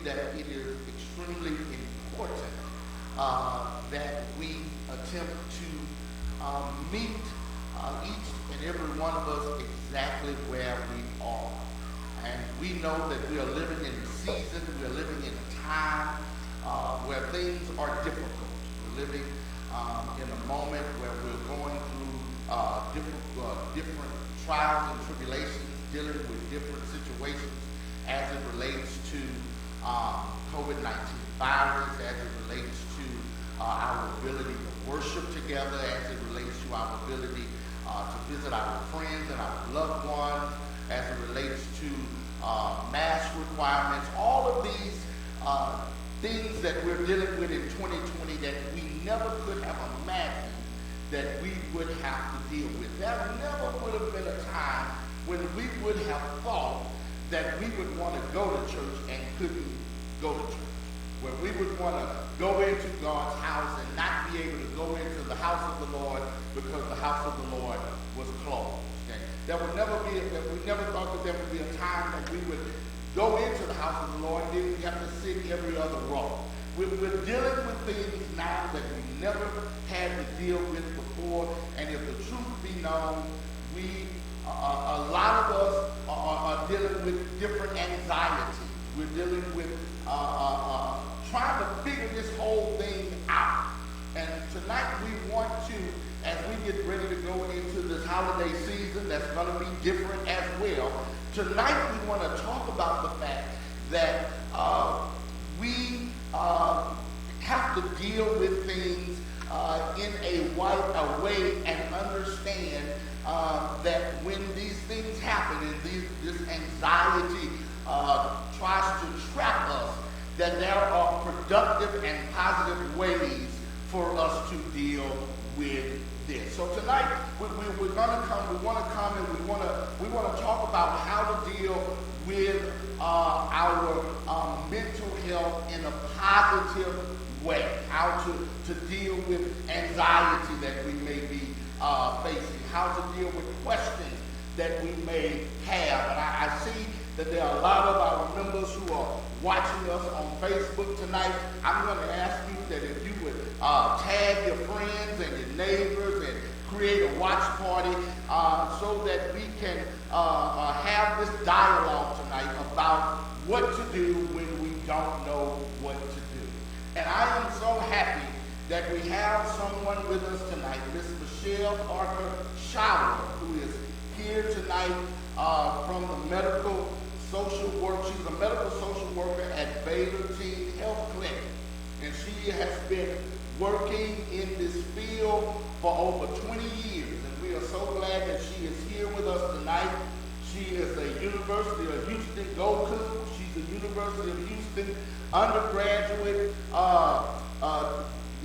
that it is extremely important that we attempt to meet each and every one of us exactly where we are. And we know that we are living in a season, we are living in a time where things are difficult. We're living in a moment where we're going through different trials and tribulations, dealing with different situations as it relates to COVID-19 virus, as it relates to our ability to worship together, as it relates to our ability to visit our friends and our loved ones, as it relates to mask requirements, all of these things that we're dealing with in 2020 that we never could have imagined that we would have to deal with. There never would have been a time when we would have thought that we would want to go to church and couldn't go to church, where we would want to go into God's house and not be able to go into the house of the Lord because the house of the Lord was closed. Okay? We never thought that there would be a time that we would go into the house of the Lord and then we have to sit every other row. We're dealing with things now that we never had to deal with before, and if the truth be known, a lot of us are dealing with different anxieties. We're dealing with trying to figure this whole thing out. And tonight we want to, as we get ready to go into this holiday season that's going to be different as well, tonight we want to talk about the fact that we have to deal with things in a way and understand that when these things happen and this anxiety tries to trap us, that there are productive and positive ways for us to deal with this. So tonight we want to come and we want to talk about how to deal with our mental health in a positive way, how to deal with anxiety that we may be facing, how to deal with questions that we may have. And I see that there are a lot of our members who are watching us on Facebook tonight. I'm going to ask you that if you would tag your friends and your neighbors and create a watch party so that we can have this dialogue tonight about what to do when we don't know what to do. And I am so happy that we have someone with us tonight, Miss Michelle Parker Schauer, who is here tonight from the medical social work. She's a medical social worker at Baylor Clinic, and she has been working in this field for over 20 years, and we are so glad that she is here with us tonight. She is a University of Houston Go Cool. She's a University of Houston undergraduate,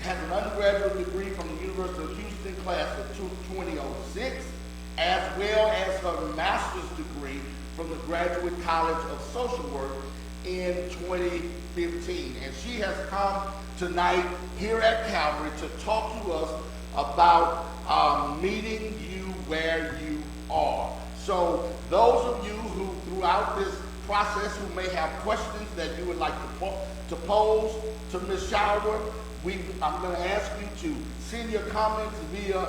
has an undergraduate degree from the University of Houston class of 2006, as well as her master's degree from the Graduate College of Social Work in 2015. And she has come tonight here at Calvary to talk to us about meeting you where you are. So those of you who throughout this process who may have questions that you would like to pose to Ms. Schauer, I'm going to ask you to send your comments via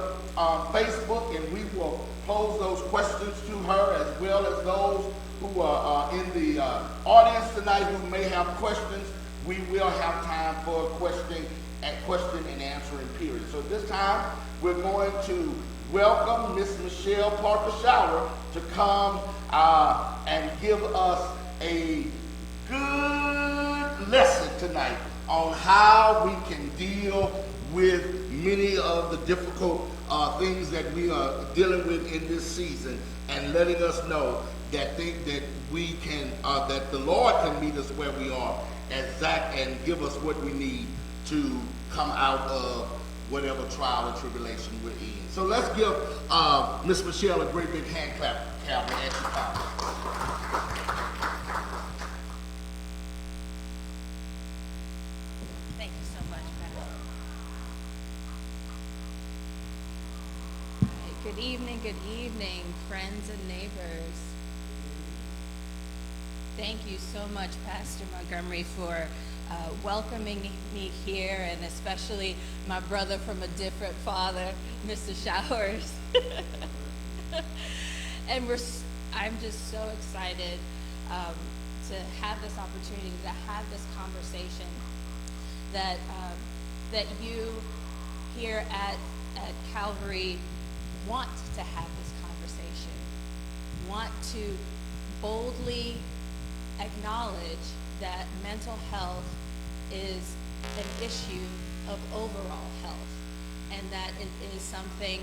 Facebook, and we will pose those questions to her, as well as those who are in the audience tonight who may have questions. We will have time for a question and answering period. So this time, we're going to welcome Miss Michelle Parker Schauer to come and give us a good lesson tonight on how we can deal with many of the difficult things that we are dealing with in this season, and letting us know that we can, that the Lord can meet us where we are, and give us what we need to come out of whatever trial or tribulation we're in. So let's give Miss Michelle a great big hand clap, Calvin, as she comes. Thank you so much, Pastor. Good evening, friends and neighbors. Thank you so much, Pastor Montgomery, for welcoming me here, and especially my brother from a different father, Mr. Schauers. And I'm just so excited to have this opportunity, to have this conversation that you here at Calvary want to have this conversation, want to boldly acknowledge that mental health is an issue of overall health, and that it is something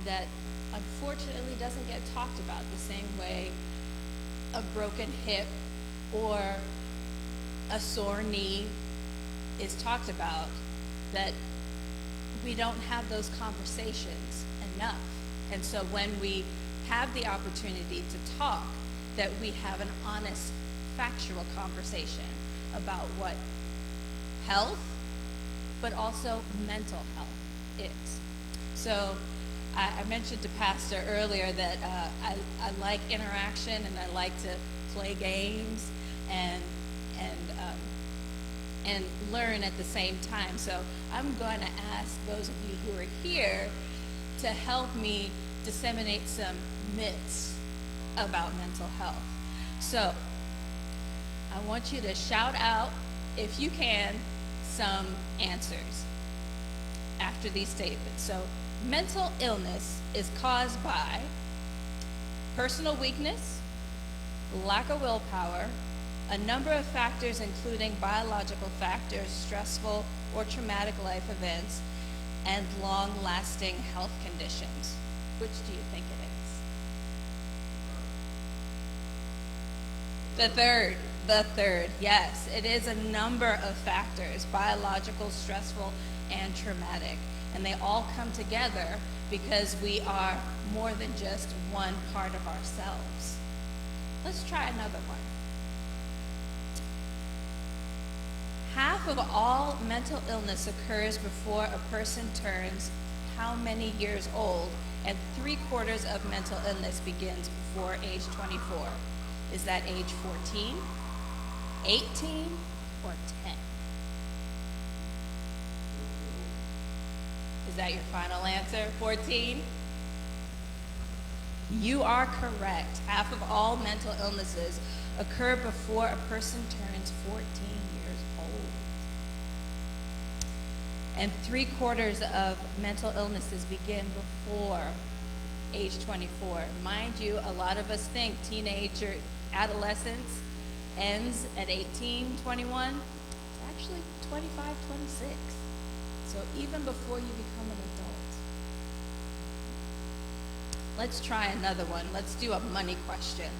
that unfortunately doesn't get talked about the same way a broken hip or a sore knee is talked about, that we don't have those conversations enough. And so when we have the opportunity to talk, that we have an honest, factual conversation about what health, but also mental health is. So I mentioned to Pastor earlier that I like interaction, and I like to play games and learn at the same time. So I'm going to ask those of you who are here to help me disseminate some myths about mental health. So I want you to shout out, if you can, some answers after these statements. So mental illness is caused by personal weakness, lack of willpower, a number of factors including biological factors, stressful or traumatic life events, and long-lasting health conditions. Which do you think it is? The third, yes. It is a number of factors, biological, stressful, and traumatic. And they all come together because we are more than just one part of ourselves. Let's try another one. Half of all mental illness occurs before a person turns how many years old, and 3/4 of mental illness begins before age 24. Is that age 14, 18, or 10? Is that your final answer, 14? You are correct. Half of all mental illnesses occur before a person turns 14 years old. And 3/4 of mental illnesses begin before age 24. Mind you, a lot of us think teenager adolescence ends at 18, 21. It's actually 25, 26. So even before you become an adult. Let's try another one. Let's do a money question.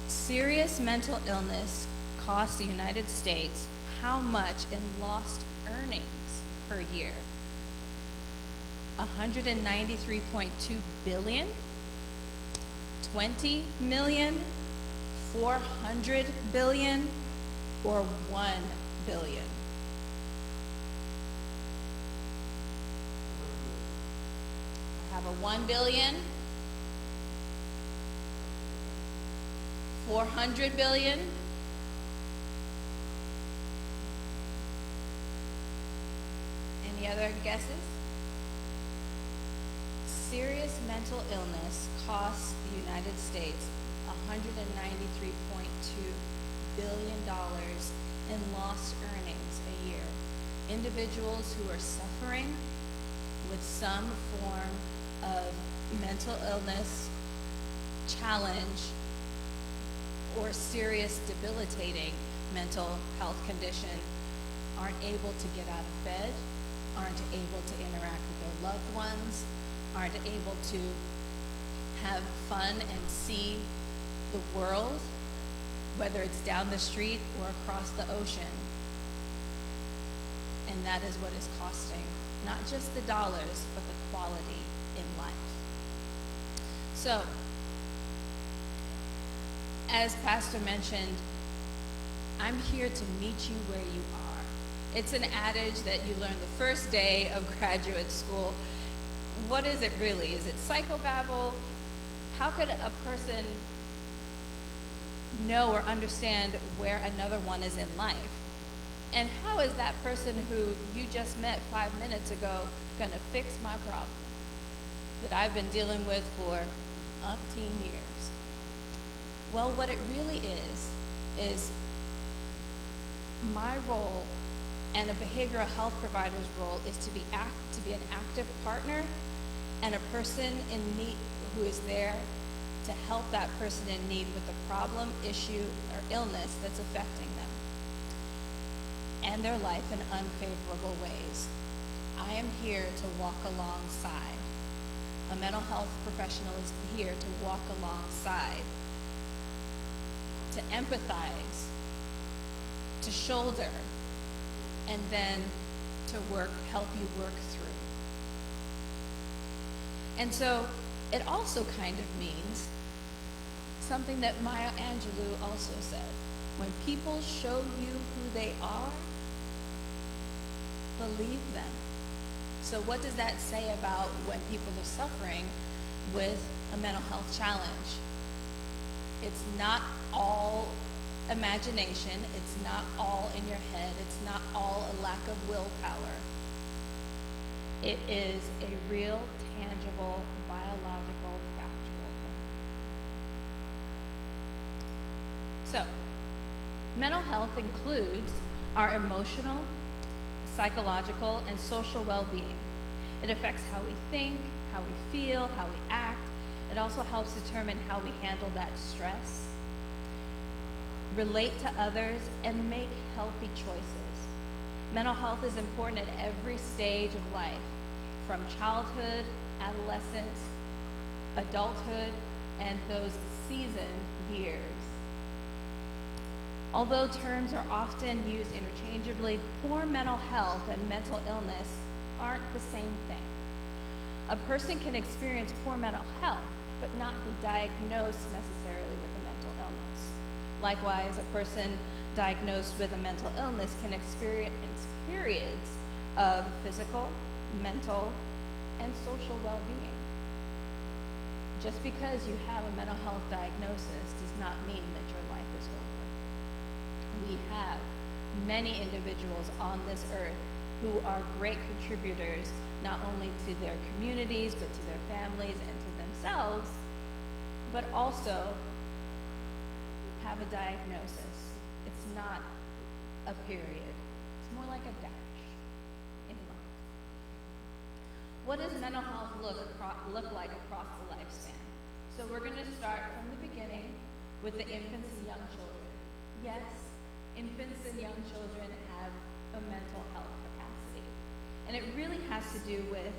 Serious mental illness costs the United States how much in lost earnings per year? 193.2 billion, 20 million, 400 billion, or 1 billion? I have a 1 billion, 400 billion, any other guesses? Serious mental illness costs the United States $193.2 billion in lost earnings a year. Individuals who are suffering with some form of mental illness, challenge, or serious debilitating mental health condition aren't able to get out of bed, aren't able to interact with their loved ones, aren't able to have fun and see the world, whether it's down the street or across the ocean. And that is what is costing not just the dollars, but the quality in life. So, as Pastor mentioned, I'm here to meet you where you are. It's an adage that you learn the first day of graduate school. What is it really? Is it psychobabble? How could a person know or understand where another one is in life. And how is that person who you just met 5 minutes ago going to fix my problem that I've been dealing with for umpteen years? Well, what it really is my role and a behavioral health provider's role is to be an active partner and a person in need who is there to help that person in need with a problem, issue, or illness that's affecting them and their life in unfavorable ways. I am here to walk alongside. A mental health professional is here to walk alongside, to empathize, to shoulder, and then to help you work through. And so it also kind of means something that Maya Angelou also said. When people show you who they are, believe them. So what does that say about when people are suffering with a mental health challenge? It's not all imagination. It's not all in your head. It's not all a lack of willpower. It is a real, tangible, biological, factual thing. So, mental health includes our emotional, psychological, and social well-being. It affects how we think, how we feel, how we act. It also helps determine how we handle that stress, relate to others, and make healthy choices. Mental health is important at every stage of life, from childhood, adolescence, adulthood, and those seasoned years. Although terms are often used interchangeably, poor mental health and mental illness aren't the same thing. A person can experience poor mental health, but not be diagnosed necessarily with a mental illness. Likewise, a person diagnosed with a mental illness can experience periods of physical, mental, and social well-being. Just because you have a mental health diagnosis does not mean that your life is over. We have many individuals on this earth who are great contributors not only to their communities, but to their families and to themselves, but also have a diagnosis. It's not a period. It's more like a dash in life. What does mental health look like across the lifespan? So we're going to start from the beginning with the infants and young children. Yes, infants and young children have a mental health capacity. And it really has to do with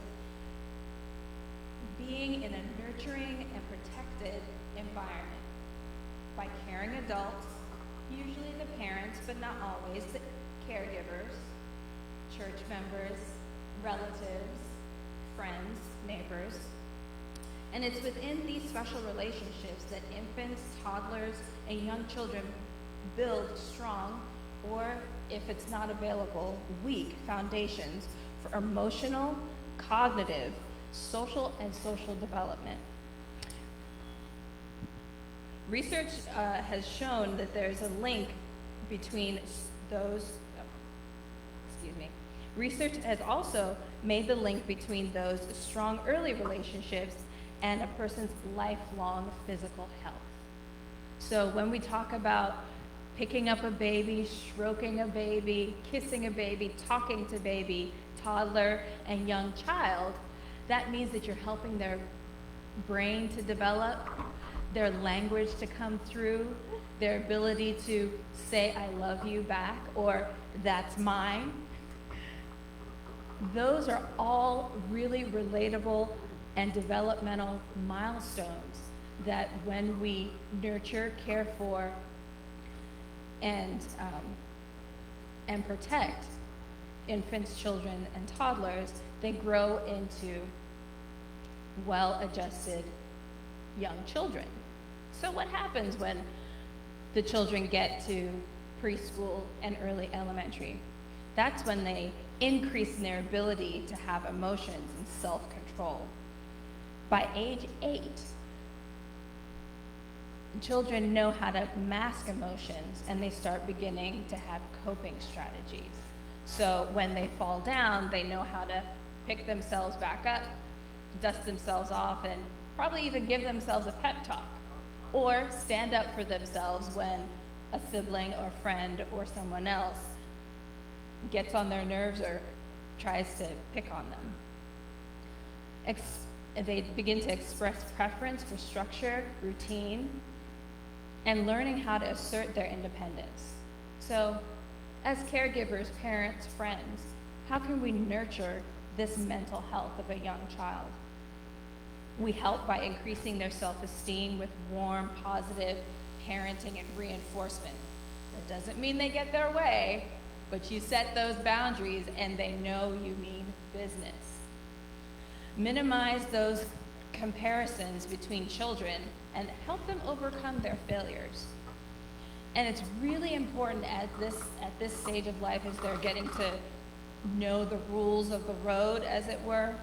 being in a nurturing and protected environment by caring adults, usually the parents, but not always, the caregivers, church members, relatives, friends, neighbors. And it's within these special relationships that infants, toddlers, and young children build strong, or if it's not available, weak foundations for emotional, cognitive, social, and social development. Research has shown that there's a link between those, Research has also made the link between those strong early relationships and a person's lifelong physical health. So when we talk about picking up a baby, stroking a baby, kissing a baby, talking to baby, toddler, and young child, that means that you're helping their brain to develop, their language to come through, their ability to say, I love you back, or that's mine. Those are all really relatable and developmental milestones that when we nurture, care for, and protect infants, children, and toddlers, they grow into well-adjusted young children. So what happens when the children get to preschool and early elementary? That's when they increase in their ability to have emotions and self-control. By age 8, children know how to mask emotions, and they start beginning to have coping strategies. So when they fall down, they know how to pick themselves back up, dust themselves off, and probably even give themselves a pep talk, or stand up for themselves when a sibling or friend or someone else gets on their nerves or tries to pick on them. They begin to express preference for structure, routine, and learning how to assert their independence. So, as caregivers, parents, friends, how can we nurture this mental health of a young child? We help by increasing their self-esteem with warm, positive parenting and reinforcement. That doesn't mean they get their way, but you set those boundaries and they know you mean business. Minimize those comparisons between children and help them overcome their failures. And it's really important at this stage of life, as they're getting to know the rules of the road, as it were,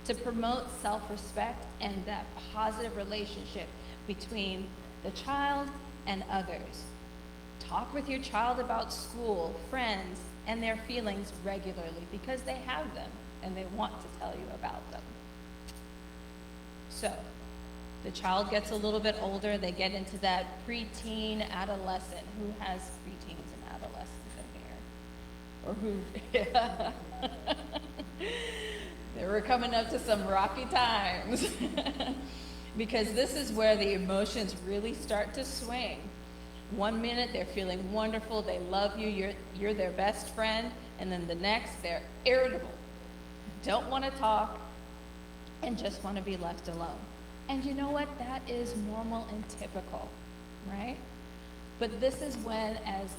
to promote self-respect and that positive relationship between the child and others. Talk with your child about school, friends, and their feelings regularly, because they have them and they want to tell you about them. So, the child gets a little bit older, they get into that preteen adolescent. Who has preteens and adolescents in here? Or who? They were coming up to some rocky times. Because this is where the emotions really start to swing. One minute they're feeling wonderful, they love you, you're their best friend, and then the next they're irritable, don't want to talk, and just want to be left alone. And you know what? That is normal and typical, right? But this is when, as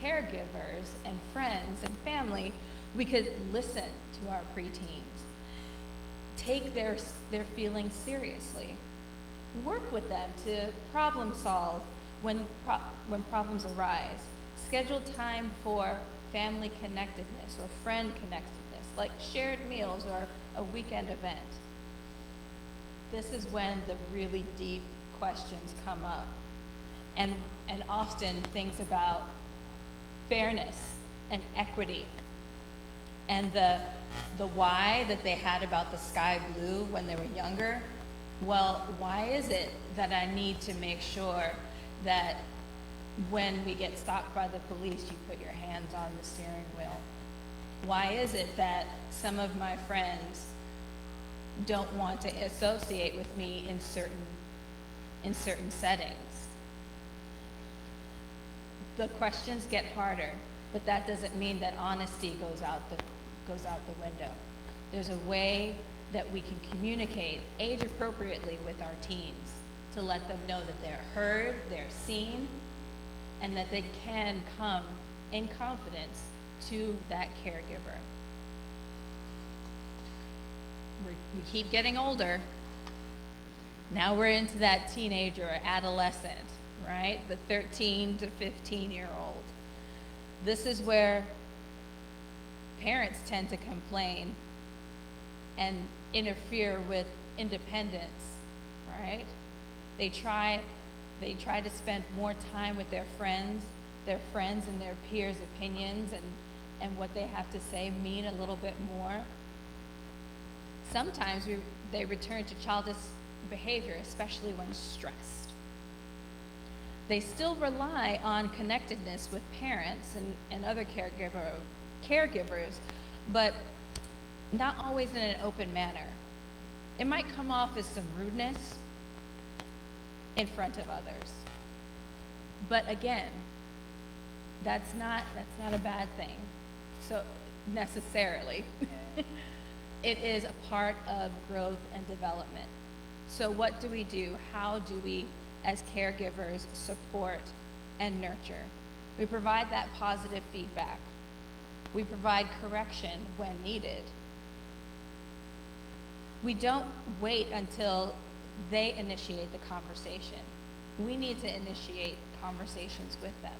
caregivers and friends and family, we could listen to our preteens, take their feelings seriously, work with them to problem solve when problems arise, schedule time for family connectedness or friend connectedness, like shared meals or a weekend event. This is when the really deep questions come up, and often things about fairness and equity, and the why that they had about the sky blue when they were younger. Well, why is it that I need to make sure that when we get stopped by the police, you put your hands on the steering wheel? Why is it that some of my friends don't want to associate with me in certain settings? The questions get harder, but that doesn't mean that honesty goes out the window. There's a way that we can communicate age appropriately with our teens to let them know that they're heard, they're seen, and that they can come in confidence to that caregiver. We keep getting older. Now we're into that teenager or adolescent, right? The 13 to 15-year-old. This is where parents tend to complain and interfere with independence, right? They try to spend more time with their friends and their peers' opinions, and what they have to say mean a little bit more. Sometimes they return to childish behavior, especially when stressed. They still rely on connectedness with parents and other caregivers, but not always in an open manner. It might come off as some rudeness in front of others. But again, that's not a bad thing. So necessarily. It is a part of growth and development. So what do we do? How do we, as caregivers, support and nurture? We provide that positive feedback. We provide correction when needed. We don't wait until they initiate the conversation. We need to initiate conversations with them.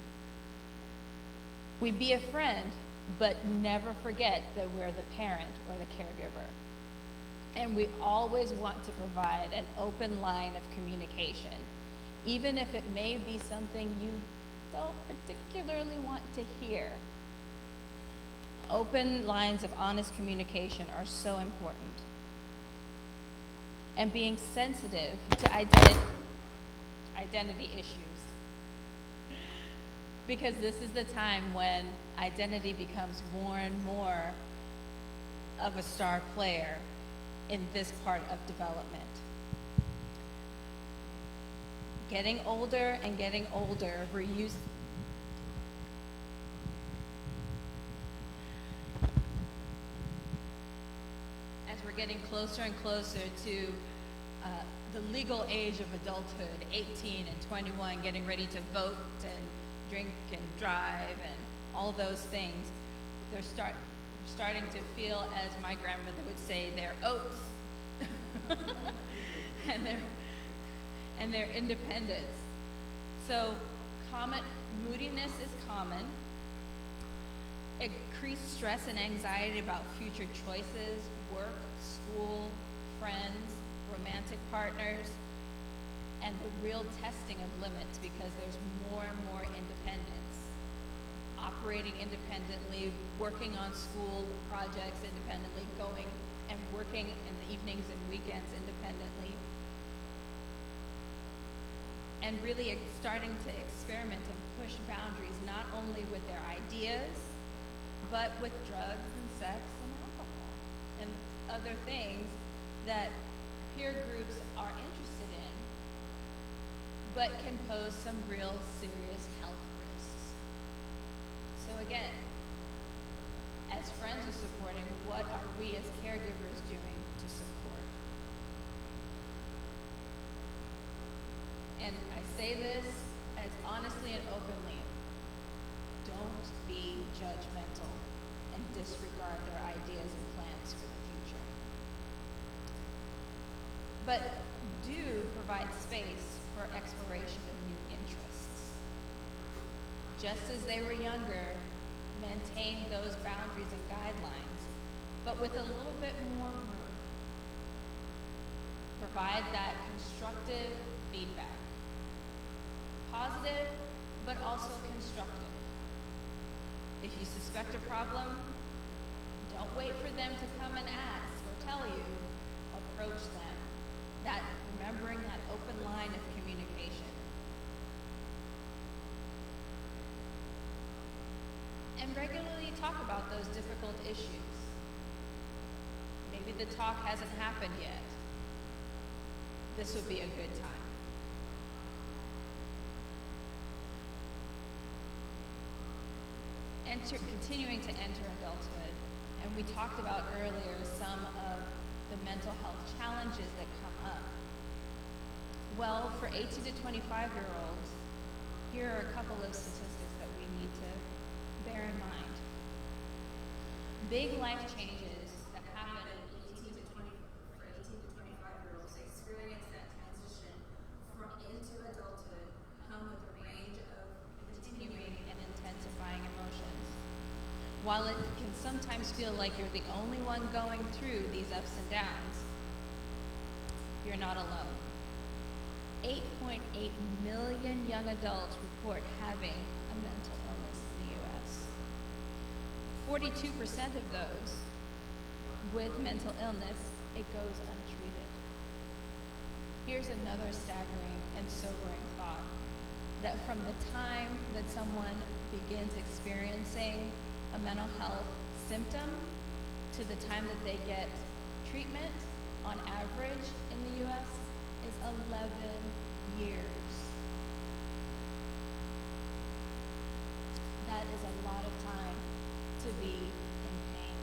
We be a friend, but never forget that we're the parent or the caregiver. And we always want to provide an open line of communication, even if it may be something you don't particularly want to hear. Open lines of honest communication are so important. And being sensitive to identity issues. Because this is the time when identity becomes more and more of a star player in this part of development. Getting older and getting older, we're used. As we're getting closer and closer to the legal age of adulthood, 18 and 21, getting ready to vote and drink and drive and all those things, they're starting to feel, as my grandmother would say, their oats and their independence. So moodiness is common. Increased stress and anxiety about future choices, work, school, friends, romantic partners, and the real testing of limits, because there's more and more independence. Operating independently, working on school projects independently, going and working in the evenings and weekends independently, and really starting to experiment and push boundaries, not only with their ideas, but with drugs and sex and alcohol and other things that peer groups are interested in, but can pose some real serious health risks. So again, as friends are supporting, what are we as caregivers doing to support? And I say this as honestly and openly, don't be judgmental and disregard their ideas and plans for the future. But do provide space for exploration of new interests. Just as they were younger, maintain those boundaries and guidelines, but with a little bit more room. Provide that constructive feedback. Positive, but also constructive. If you suspect a problem, don't wait for them to come and ask or tell you. Approach them. Remembering that open line of communication. And regularly talk about those difficult issues. Maybe the talk hasn't happened yet. This would be a good time. Continuing to enter adulthood, and we talked about earlier some of the mental health challenges that come up. Well, for 18 to 25-year-olds, here are a couple of statistics that we need to bear in mind. Big life changes that happen for 18 to 25-year-olds experience that transition into adulthood come with a range of continuing and intensifying emotions. While it can sometimes feel like you're the only one going through these ups and downs, you're not alone. 8.8 million young adults report having a mental illness in the U.S. 42% of those with mental illness, it goes untreated. Here's another staggering and sobering thought, that from the time that someone begins experiencing a mental health symptom to the time that they get treatment, on average in the U.S., is 11 years. That is a lot of time to be in pain.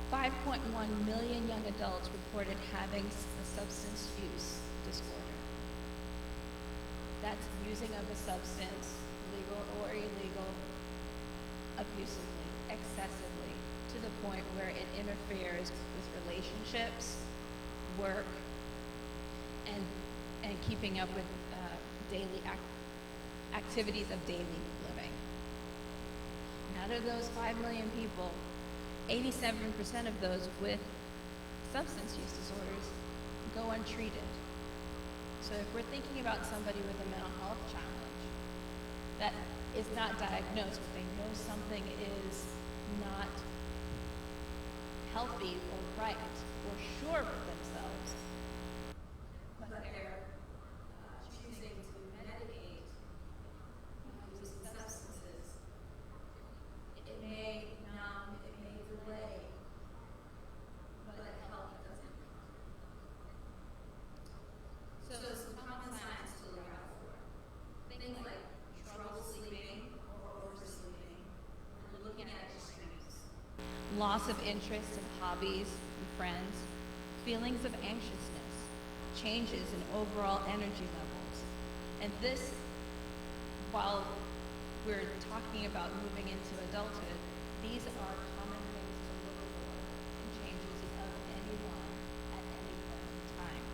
5.1 million young adults reported having a substance use disorder. That's using of a substance, legal or illegal, abusively, excessively, to the point where it interferes with relationships, work, and keeping up with daily activities of daily living. Out of those 5 million people, 87% of those with substance use disorders go untreated. So if we're thinking about somebody with a mental health challenge that is not diagnosed, but they know something is not healthy or right or sure with themselves, but they're choosing to medicate using substances, it may numb, it may delay, but help doesn't come. So some common signs to look out for. Things like trouble sleeping or oversleeping. We're looking at extremes. Loss of interest in hobbies and friends. Feelings of anxiousness. Changes in overall energy levels. And this, while we're talking about moving into adulthood, these are common things to look for in changes of anyone at any point in time,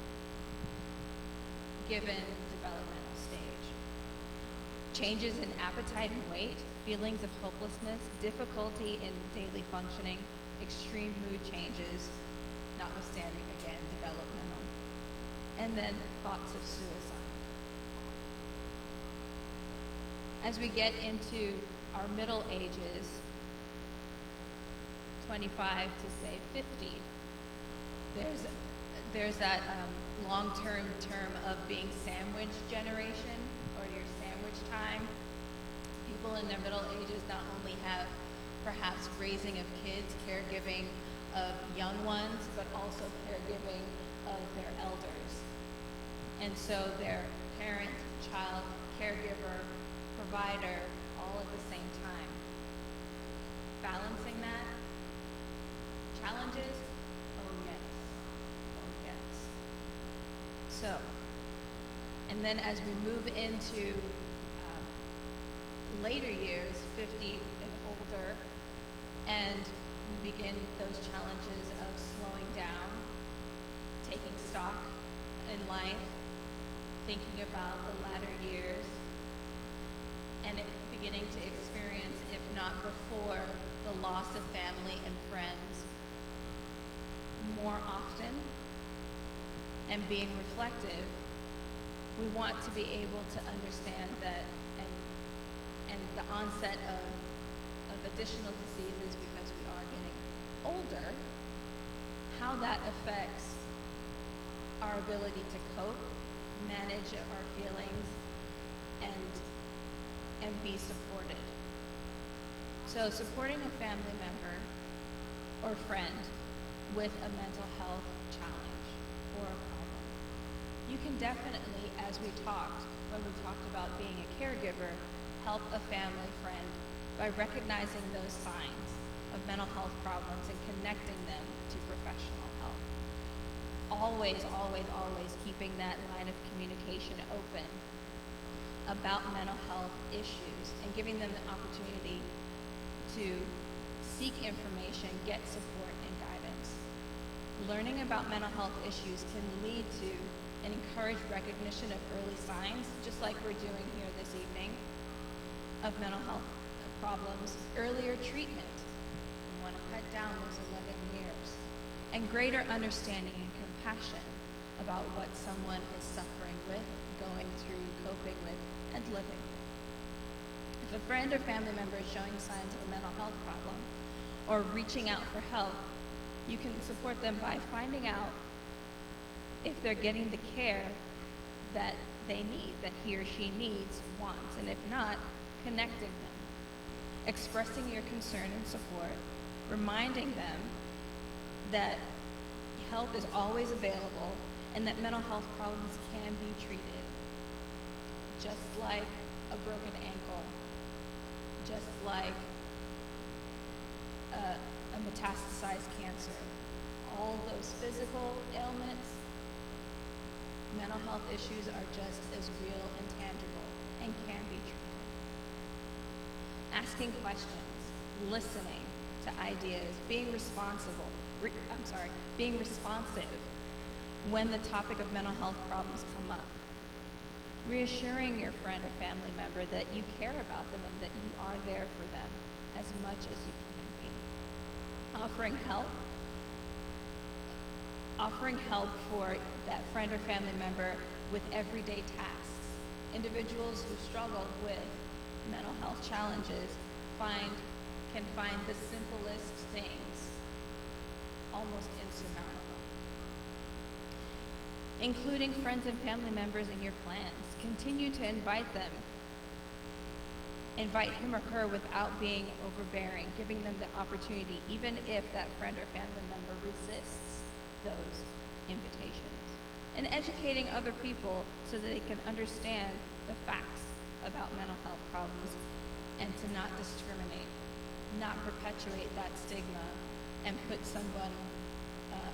given developmental stage. Changes in appetite and weight, feelings of hopelessness, difficulty in daily functioning, extreme mood changes, notwithstanding, again, developmental, and then thoughts of suicide. As we get into our middle ages, 25 to say 50, there's that long-term term of being sandwich generation, or your sandwich time. People in their middle ages not only have perhaps raising of kids, caregiving of young ones, but also caregiving of their elders. And so they're parent, child, caregiver, provider, all at the same time. Balancing that, challenges, oh yes. So, and then as we move into later years, 50 and older, and we begin those challenges of slowing down, taking stock in life, thinking about the latter years, and beginning to experience, if not before, the loss of family and friends more often, and being reflective, we want to be able to understand that, and the onset of additional diseases because we are getting older, how that affects our ability to cope, manage our feelings, and be supported. So supporting a family member or friend with a mental health challenge or a problem. You can definitely, as we talked, when we talked about being a caregiver, help a family friend by recognizing those signs of mental health problems and connecting them to professional help. Always, always, always keeping that line of communication open about mental health issues and giving them the opportunity to seek information, get support and guidance. Learning about mental health issues can lead to and encourage recognition of early signs, just like we're doing here this evening, of mental health problems, earlier treatment. We want to cut down those 11 years. And greater understanding and compassion about what someone is suffering with, going through, coping with, and living with. If a friend or family member is showing signs of a mental health problem or reaching out for help, you can support them by finding out if they're getting the care that they need, that he or she needs, wants, and if not, connecting them, expressing your concern and support, reminding them that help is always available and that mental health problems can be treated, just like a broken ankle, just like a metastasized cancer. All those physical ailments, mental health issues are just as real and tangible and can be treated. Asking questions, listening to ideas, being responsive when the topic of mental health problems come up. Reassuring your friend or family member that you care about them and that you are there for them as much as you can be. Offering help offering help for that friend or family member with everyday tasks. Individuals who struggle with mental health challenges can find the simplest things almost insurmountable. Including friends and family members in your plans. Continue to invite them. Invite him or her without being overbearing, giving them the opportunity, even if that friend or family member resists those invitations. And educating other people so that they can understand the facts about mental health problems and to not discriminate, not perpetuate that stigma and put someone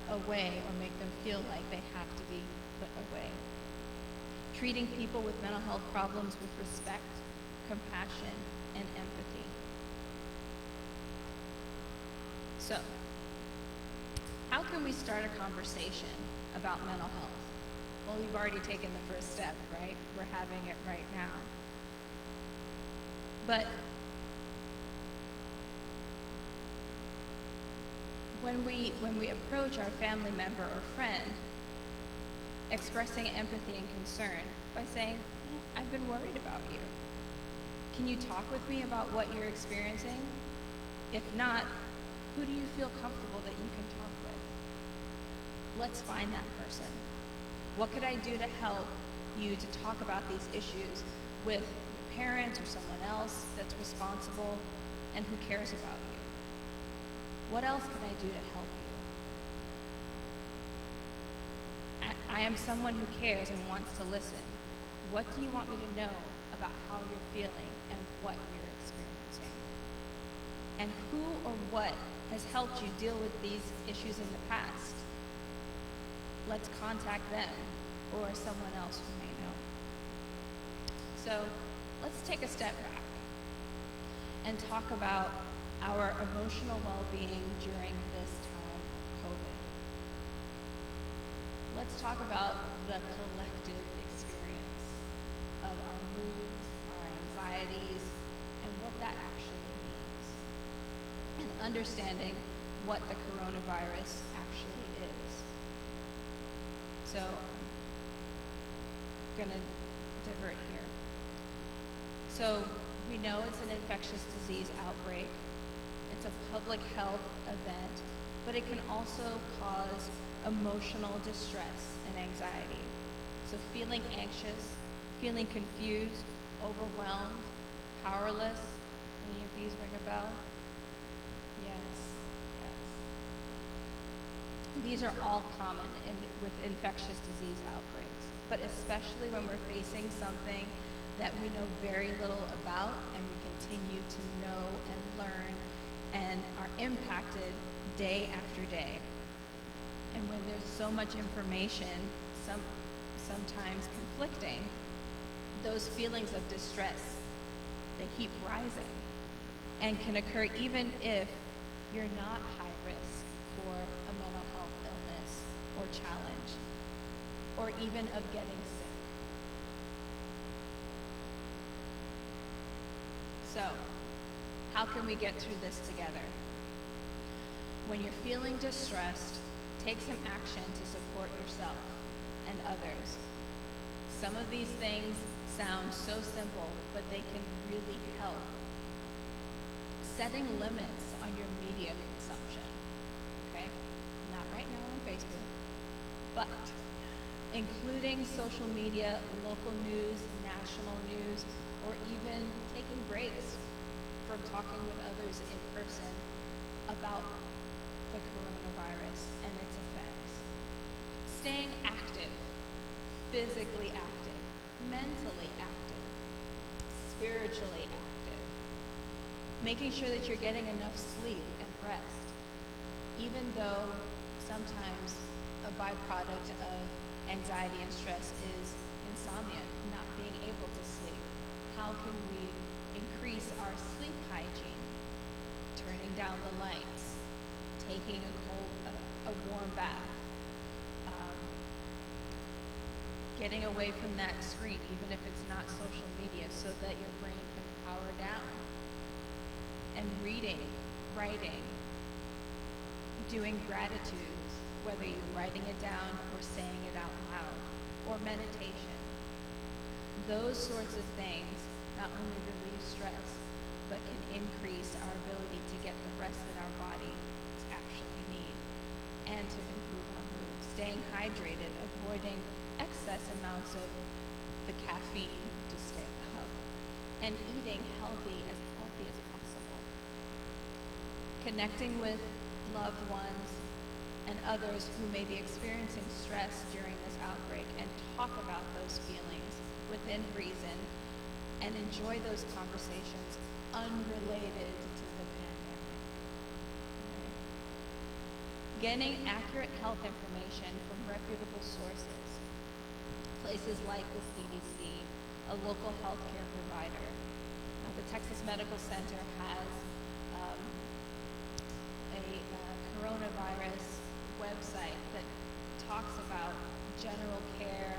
away or make them feel like they have to be put away. Treating people with mental health problems with respect, compassion, and empathy. So, how can we start a conversation about mental health? Well, we've already taken the first step, right? We're having it right now. But when we approach our family member or friend, expressing empathy and concern by saying, I've been worried about you. Can you talk with me about what you're experiencing? If not, who do you feel comfortable that you can talk with? Let's find that person. What could I do to help you to talk about these issues with parents or someone else that's responsible and who cares about you? What else can I do to help you? I am someone who cares and wants to listen. What do you want me to know about how you're feeling and what you're experiencing? And who or what has helped you deal with these issues in the past? Let's contact them or someone else who may know. So let's take a step back and talk about our emotional well-being during this time of COVID. Let's talk about the collective experience of our moods, our anxieties, and what that actually means. And understanding what the coronavirus actually is. So I'm going to divert here. So we know it's an infectious disease outbreak. It's a public health event, but it can also cause emotional distress and anxiety. So feeling anxious, feeling confused, overwhelmed, powerless. Any of these ring a bell? Yes. These are all common with infectious disease outbreaks, but especially when we're facing something that we know very little about and we continue to know and learn and are impacted day after day. And when there's so much information, sometimes conflicting, those feelings of distress, they keep rising and can occur even if you're not high risk for a mental health illness or challenge, or even of getting sick. So, how can we get through this together? When you're feeling distressed, take some action to support yourself and others. Some of these things sound so simple, but they can really help. Setting limits on your media consumption, okay? Not right now on Facebook, but including social media, local news, national news, or even taking breaks from talking with others in person about the coronavirus and its effects. Staying active, physically active, mentally active, spiritually active. Making sure that you're getting enough sleep and rest, even though sometimes a byproduct of anxiety and stress is insomnia, not being able to sleep. How can we increase our sleep hygiene? Turning down the lights, taking a warm bath, getting away from that screen, even if it's not social media, so that your brain can power down. And reading, writing, doing gratitudes, whether you're writing it down or saying it out loud, or meditation. Those sorts of things not only relieve stress, but can increase our ability to get the rest that our bodies actually need, and to improve our mood. Staying hydrated, avoiding excess amounts of the caffeine to stay up, and eating healthy as possible. Connecting with loved ones and others who may be experiencing stress during this outbreak, and talk about those feelings within reason, and enjoy those conversations unrelated to the pandemic. Right? Getting accurate health information from reputable sources, places like the CDC, a local healthcare provider. The Texas Medical Center has a coronavirus website that talks about general care.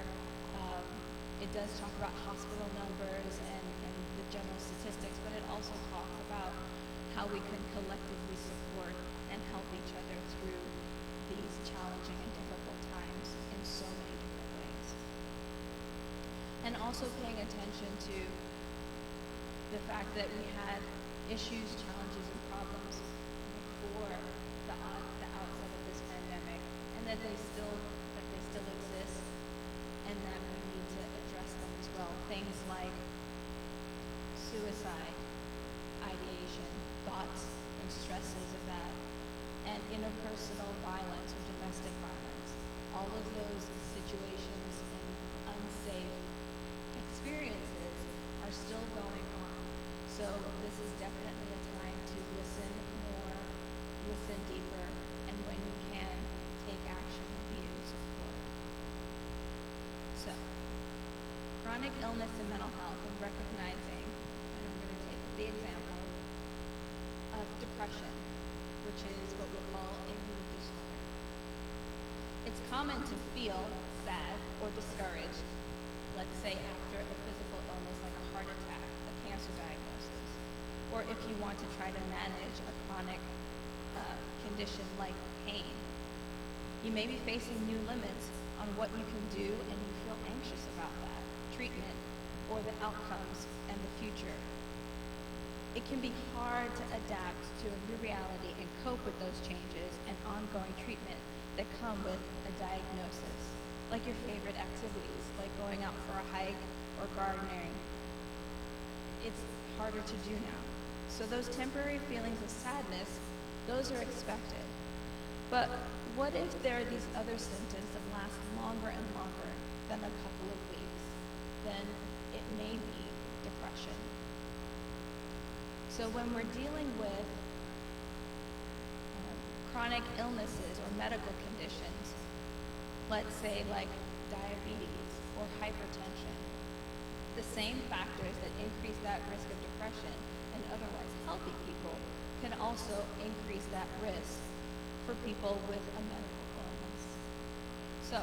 It does talk about hospital numbers and the general statistics, but it also talks about how we can collectively support and help each other through these challenging and difficult times in so many different ways. And also paying attention to the fact that we had issues, challenges, and problems before the outset of this pandemic, and that they still exist, and that we need to address them as well. Things like suicide, ideation, thoughts and stresses of that, and interpersonal violence or domestic violence. All of those situations and unsafe experiences are still going on. So this is definitely a time to listen more, listen deeper, and when you can, take action and be in support. So, chronic illness and mental health, and recognizing, and I'm going to take the example of depression, which is what we call a mood disorder. It's common to feel sad or discouraged, let's say after a physical illness like a heart attack, a cancer diagnosis, or if you want to try to manage a chronic condition like pain. You may be facing new limits on what you can do, and you feel anxious about that, treatment, or the outcomes and the future. It can be hard to adapt to a new reality and cope with those changes and ongoing treatment that come with a diagnosis, like your favorite activities, like going out for a hike or gardening. It's harder to do now. So those temporary feelings of sadness, those are expected. But what if there are these other symptoms that last longer and longer than a couple of weeks? Then it may be depression. So when we're dealing with chronic illnesses or medical conditions, let's say like diabetes or hypertension, the same factors that increase that risk of depression in otherwise healthy people can also increase that risk for people with a medical illness. So,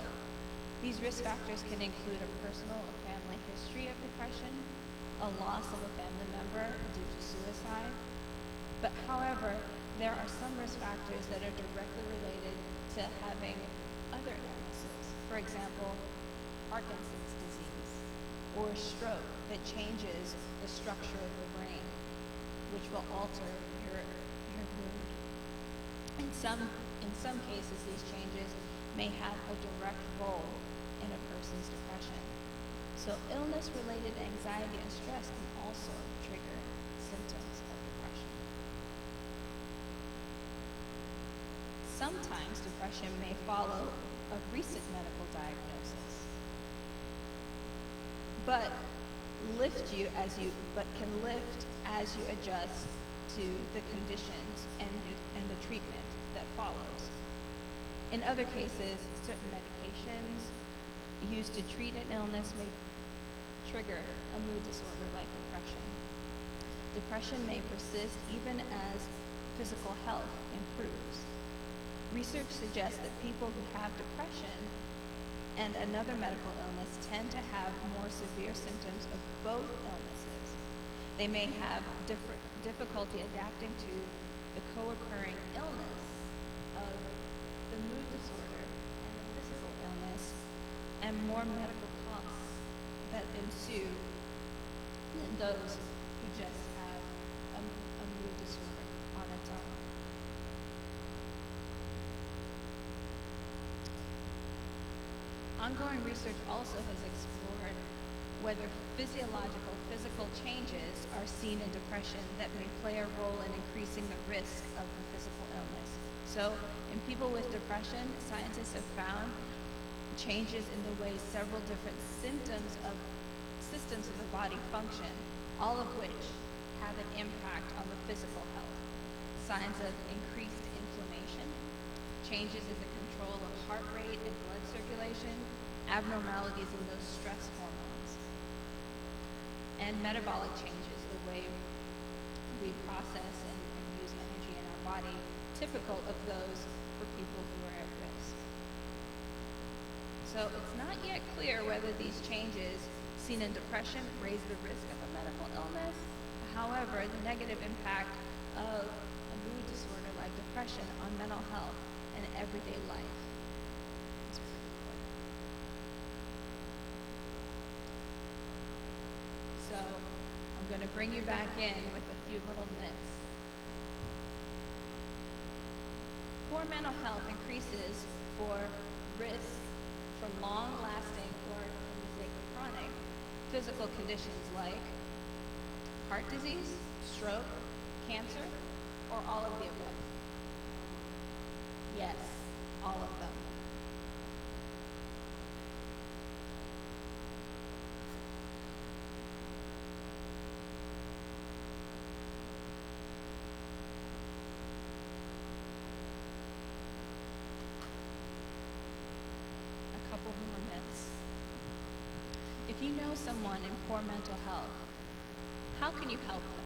these risk factors can include a personal or family history of depression, a loss of a family member due to suicide. But however, there are some risk factors that are directly related to having other illnesses. For example, Parkinson's disease, or a stroke that changes the structure of the brain, which will alter your mood. In some cases, these changes may have a direct role in a person's depression. So illness-related anxiety and stress can also trigger symptoms of depression. Sometimes depression may follow a recent medical diagnosis, but can lift as you adjust to the conditions and the treatment that follows. In other cases, certain medications used to treat an illness may trigger a mood disorder like depression. Depression may persist even as physical health improves. Research suggests that people who have depression and another medical illness tend to have more severe symptoms of both illnesses. They may have difficulty adapting to the co-occurring illness of the the mood disorder and the physical illness, and more medical costs that ensue than those who just have a mood disorder on its own. Ongoing research also has explored whether physiological physical changes are seen in depression that may play a role in increasing the risk of the physical illness. So in people with depression, scientists have found changes in the way several different systems of the body function, all of which have an impact on the physical health. Signs of increased inflammation, changes in the control of heart rate and blood circulation, abnormalities in those stress hormones, and metabolic changes, the way we process and use energy in our body, typical of those for people who are at risk. So it's not yet clear whether these changes seen in depression raise the risk of a medical illness. However, the negative impact of a mood disorder like depression on mental health and everyday life is pretty clear. So I'm going to bring you back in with a few little myths. Poor mental health increases for risk from long-lasting or, in the sake of chronic, physical conditions like heart disease, stroke, cancer, or all of the above? Yes, all of them. A couple more myths. If you know someone in poor mental health, how can you help them?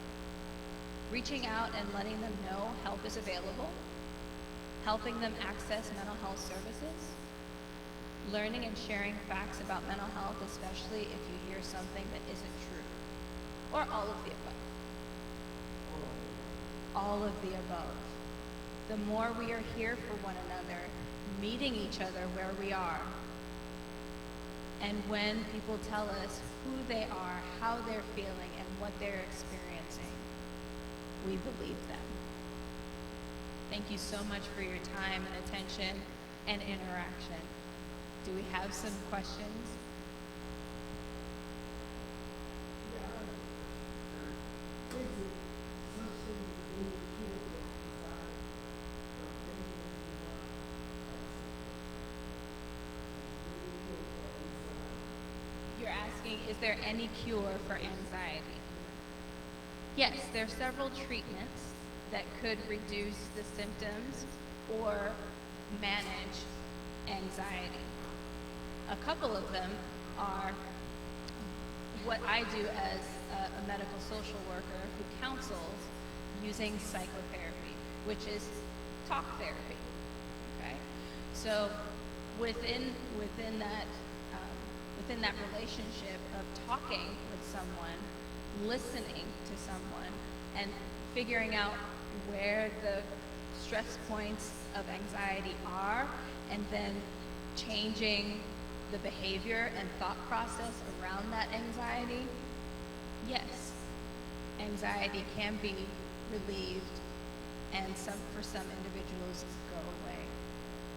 Reaching out and letting them know help is available, helping them access mental health services, learning and sharing facts about mental health, especially if you hear something that isn't true, or all of the above. All of the above. The more we are here for one another, meeting each other where we are, and when people tell us who they are, how they're feeling, and what they're experiencing, we believe them. Thank you so much for your time and attention and interaction. Do we have some questions? You're asking, is there any cure for anxiety? Yes, there are several treatments that could reduce the symptoms or manage anxiety. A couple of them are what I do as a medical social worker who counsels using psychotherapy, which is talk therapy. Okay, so within that relationship of talking with someone, listening to someone, and figuring out where the stress points of anxiety are, and then changing the behavior and thought process around that anxiety, yes, anxiety can be relieved, and for some individuals go away.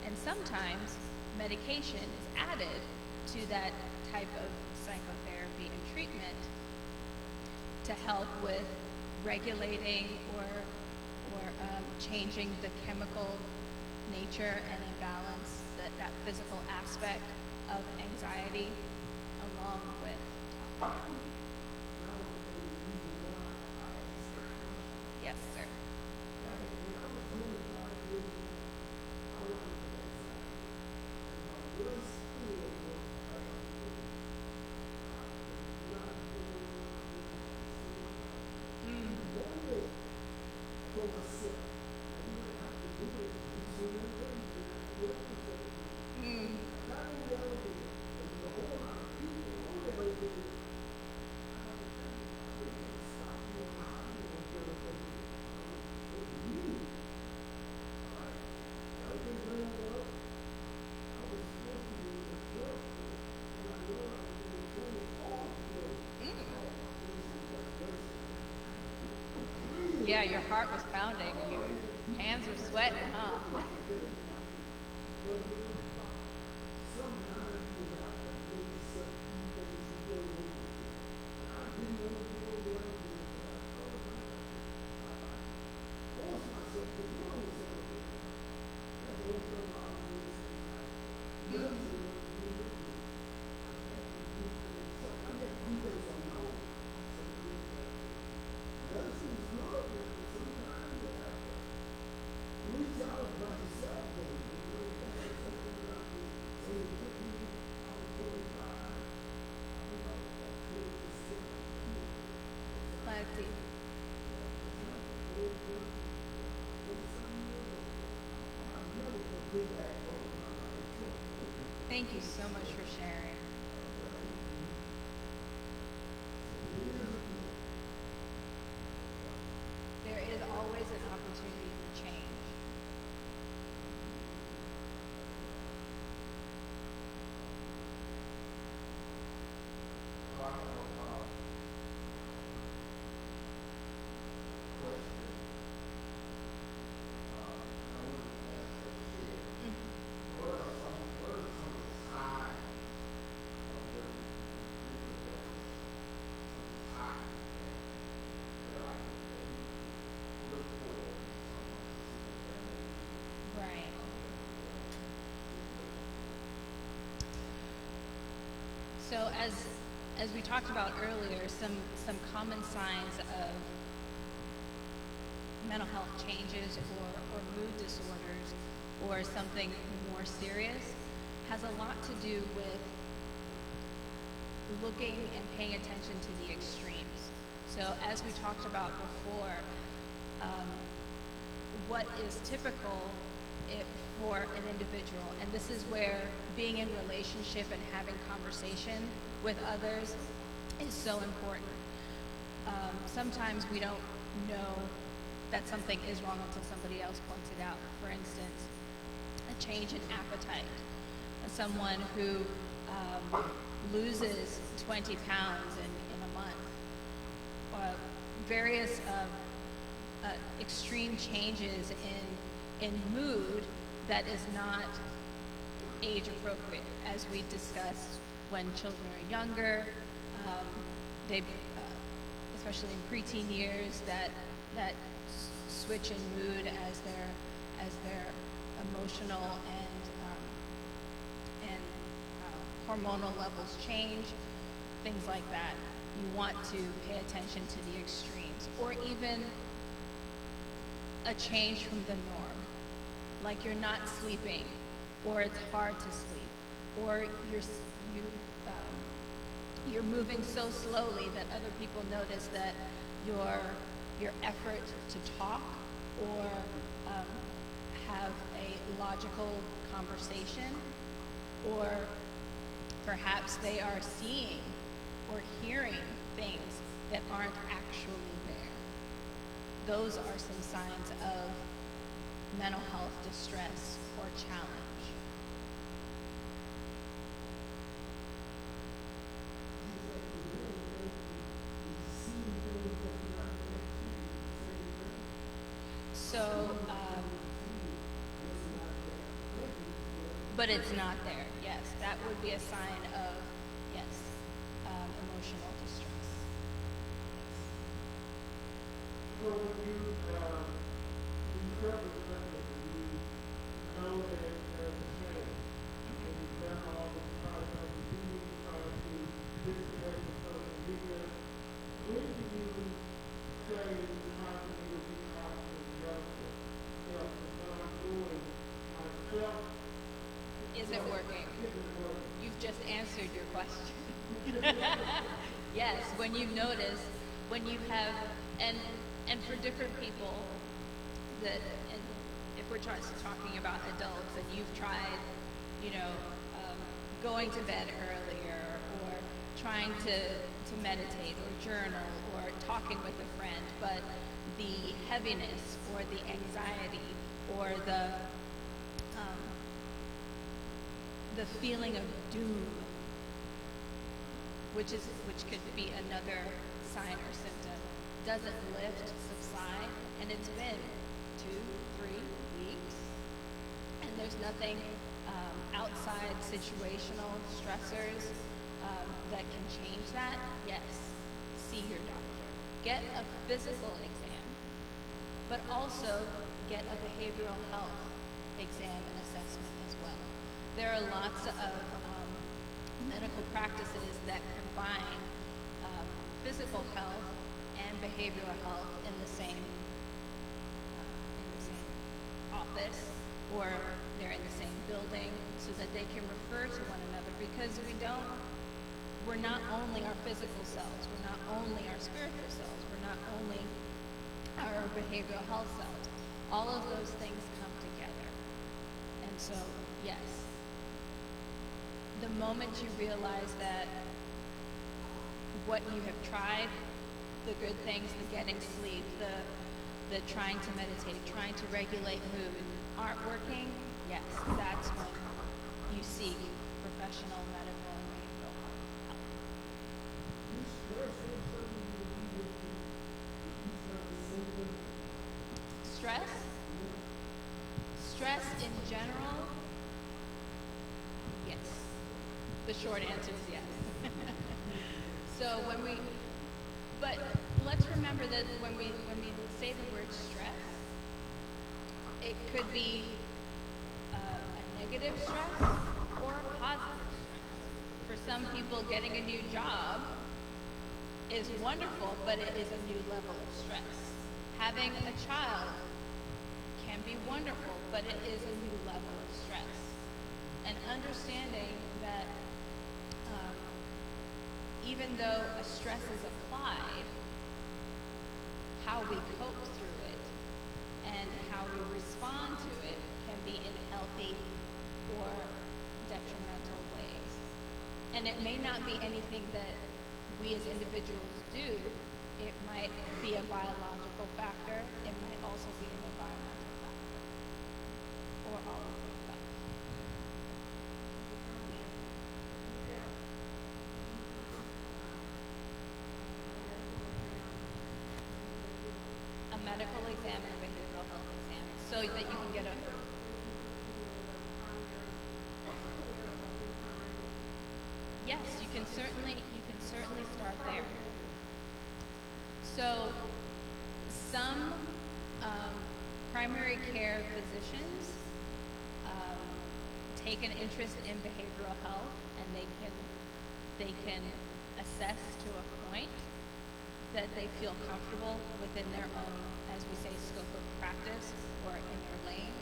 And sometimes medication is added to that type of psychotherapy and treatment to help with regulating or changing the chemical nature and imbalance that physical aspect of anxiety along with. Yes, sir. Yeah, your heart was pounding. Your hands were sweating, huh? Lexi. Thank you so much for sharing. There is always an opportunity for change. Right. So as we talked about earlier, some common signs of mental health changes or mood disorders or something more serious has a lot to do with looking and paying attention to the extremes. So as we talked about before, what is typical for an individual, and this is where being in relationship and having conversation with others is so important. Sometimes we don't know that something is wrong until somebody else points it out. For instance, a change in appetite. Someone who loses 20 pounds in a month. Various extreme changes in mood that is not age appropriate. As we discussed, when children are younger, they, especially in preteen years, that switch in mood as their emotional and hormonal levels change, things like that. You want to pay attention to the extremes, or even a change from the norm, like you're not sleeping, or it's hard to sleep, or you're moving so slowly that other people notice that your effort to talk or have a logical conversation, or perhaps they are seeing or hearing things that aren't actually there. Those are some signs of mental health distress or challenge. So, but it's not there. Yes, that would be a sign of, yes, emotional distress. So when you start with the method, you know that there's a change, and you've done all the products of the TV, trying to disconnect from social media. When do you say how to be justice? Self, what I'm doing myself. Is it working? You've just answered your question. Yes, when you notice, when you have, and for different people, that, and if we're talking about adults, and you've tried, going to bed earlier, or trying to meditate, or journal, or talking with a friend, but the heaviness, or the anxiety, or the feeling of doom, which could be another sign or symptom, doesn't lift, subside, and it's been 2-3 weeks, and there's nothing outside situational stressors that can change that, yes, see your doctor. Get a physical exam, but also get a behavioral health exam and assessment as well. There are lots of medical practices that combine physical health and behavioral health in the same office, or they're in the same building, so that they can refer to one another, because we're not only our physical selves, we're not only our spiritual selves, we're not only our behavioral health selves. All of those things come together. And so, yes, the moment you realize that what you have tried, the good things, the getting sleep, the trying to meditate, trying to regulate mood, aren't working, yes, that's when you seek professional medical and behavioral help. Stress? Stress in general? Yes. The short answer is yes. So but let's remember that when we say the word stress, it could be a negative stress or a positive stress. For some people, getting a new job is wonderful, but it is a new level of stress. Having a child can be wonderful, but it is a new level of stress. And understanding that even though a stress is applied, how we cope through it and how we respond to it can be in healthy or detrimental ways. And it may not be anything that we as individuals do. It might be a biological factor. It might also be an environmental factor, or all of the above. A medical exam and a behavioral health exam, so that you can get a yes, you can certainly start there. So some primary care physicians take an interest in behavioral health, and they can assess to a point that they feel comfortable within their own, as we say, scope of practice or in their lane.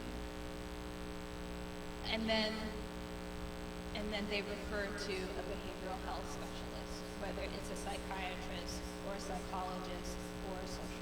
And then they refer to a behavioral health specialist, whether it's a psychiatrist or a psychologist or a social worker.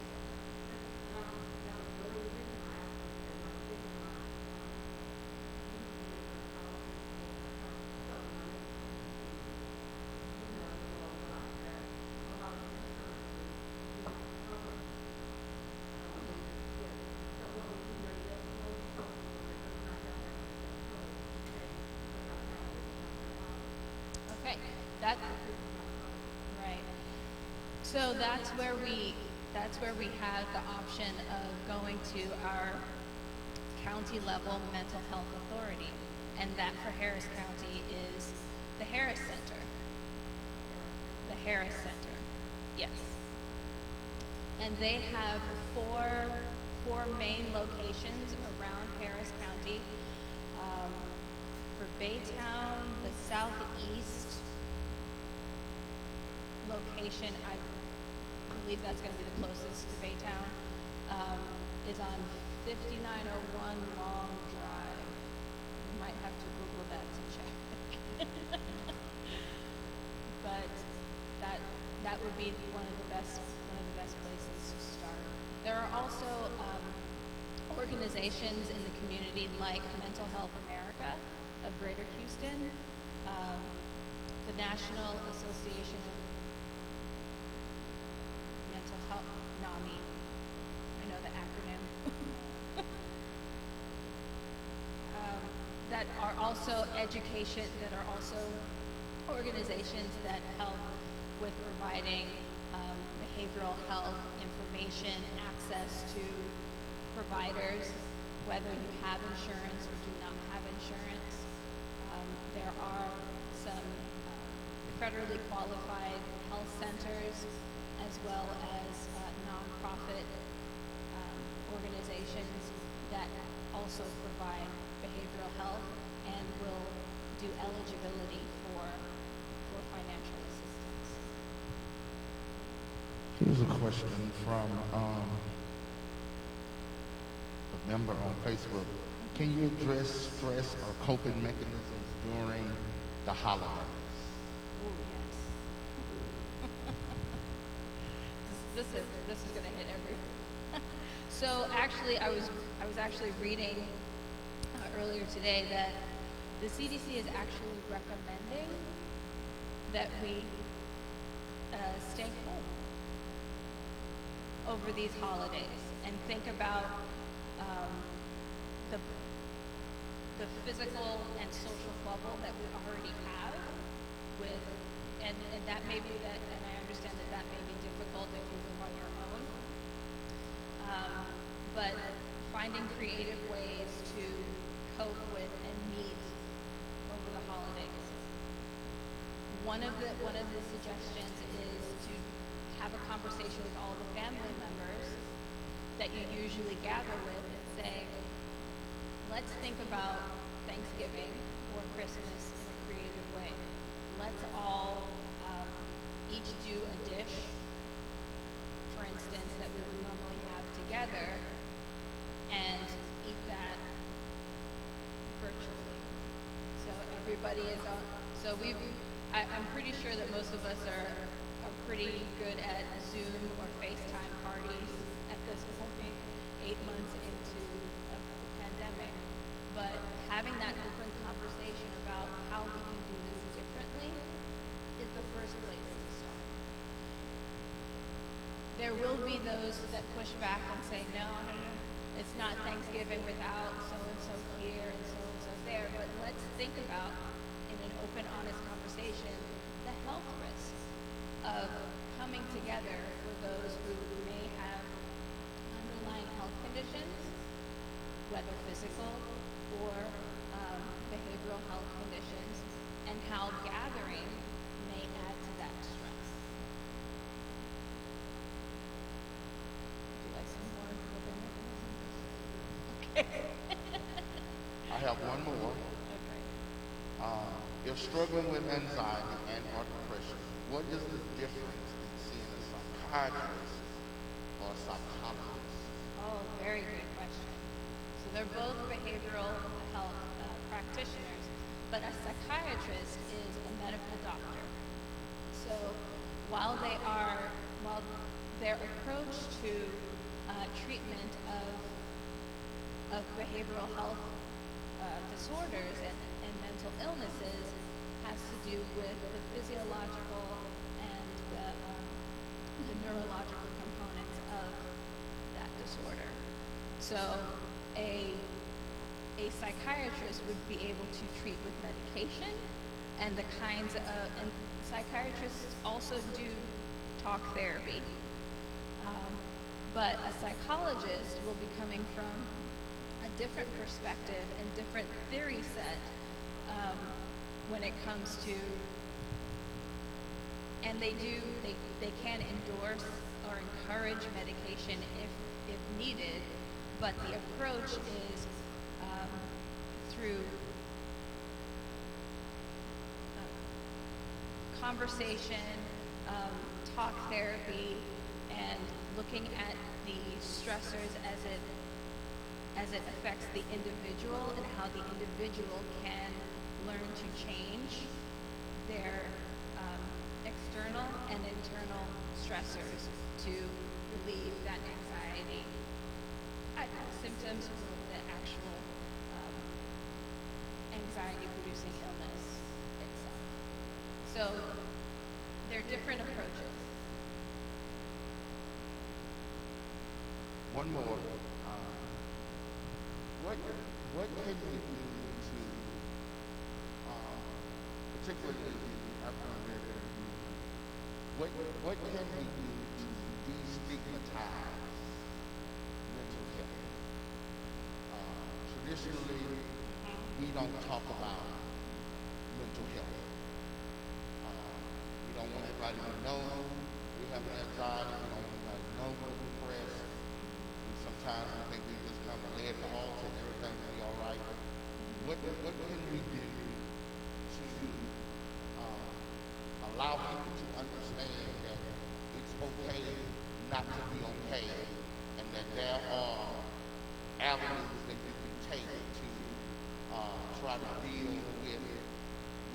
Okay, right. So that's where we have the option of going to our county level mental health authority, and that for Harris County is the Harris Center. The Harris Center, yes. And they have four main locations around Harris County. For Baytown, the southeast location, I believe that's going to be the closest to Baytown, is on 5901 Long Drive. You might have to Google that to check. But that would be one of the best places to start. There are also organizations in the community like Mental Health America of Greater Houston, the National Association of Mental Health, NAMI, I know the acronym, that are also organizations that help with providing behavioral health information, access to providers, whether you have insurance or do not have insurance. There are some federally qualified health centers as well as nonprofit organizations that also provide behavioral health and will do eligibility for financial assistance. Here's a question from a member on Facebook. Can you address stress or coping mechanisms during the holidays? Oh, yes. This is going to hit every. So actually, I was actually reading earlier today that the CDC is actually recommending that we stay home over these holidays and think about the physical and social bubble that we already have with, and that may be that, and I understand that may be difficult if you live on your own, but finding creative ways to cope with and meet over the holidays. One of the suggestions is to have a conversation with all the family members that you usually gather with and say, let's think about Thanksgiving or Christmas in a creative way. Let's all each do a dish, for instance, that we would normally have together, and eat that virtually. So everybody is on. So I'm pretty sure that most of us are pretty good at Zoom or FaceTime parties at this point, 8 months into the pandemic. But having that open conversation about how we can do this differently is the first place to start. There will be those that push back and say, no, it's not Thanksgiving without so-and-so here and so-and-so there. But let's think about, in an open, honest conversation, the health risks of coming together for those who may have underlying health conditions, whether physical or behavioral health conditions, and how gathering may add to that stress. Would you like some more coping mechanisms? Okay. I have one more. Okay. If struggling with anxiety and or depression, what is the difference in seeing a psychiatrist or a psychologist? Oh, very good question. So they're both behavioral health practitioners, but a psychiatrist is a medical doctor. So while their approach to treatment of behavioral health disorders and mental illnesses has to do with the physiological and the neurological components of that disorder. So a psychiatrist would be able to treat with medication and the kinds of, and psychiatrists also do talk therapy. But a psychologist will be coming from a different perspective and different theory set when it comes to, and they can endorse or encourage medication if needed, but the approach is through conversation, talk therapy, and looking at the stressors as it affects the individual and how the individual can learn to change their external and internal stressors to relieve that anxiety symptoms or the actual anxiety-producing illness itself. So they're different approaches. One more. What can we do to, particularly the African American community, what can we do to destigmatize mental health. Traditionally, we don't talk about mental health. We don't want everybody to know we have an anxiety. We don't want everybody to know we're depressed. And sometimes we think we just come and lay at the altar and everything will be all right. What can we do to allow people to understand that it's okay not to be okay, and that there are avenues that you can take to try to deal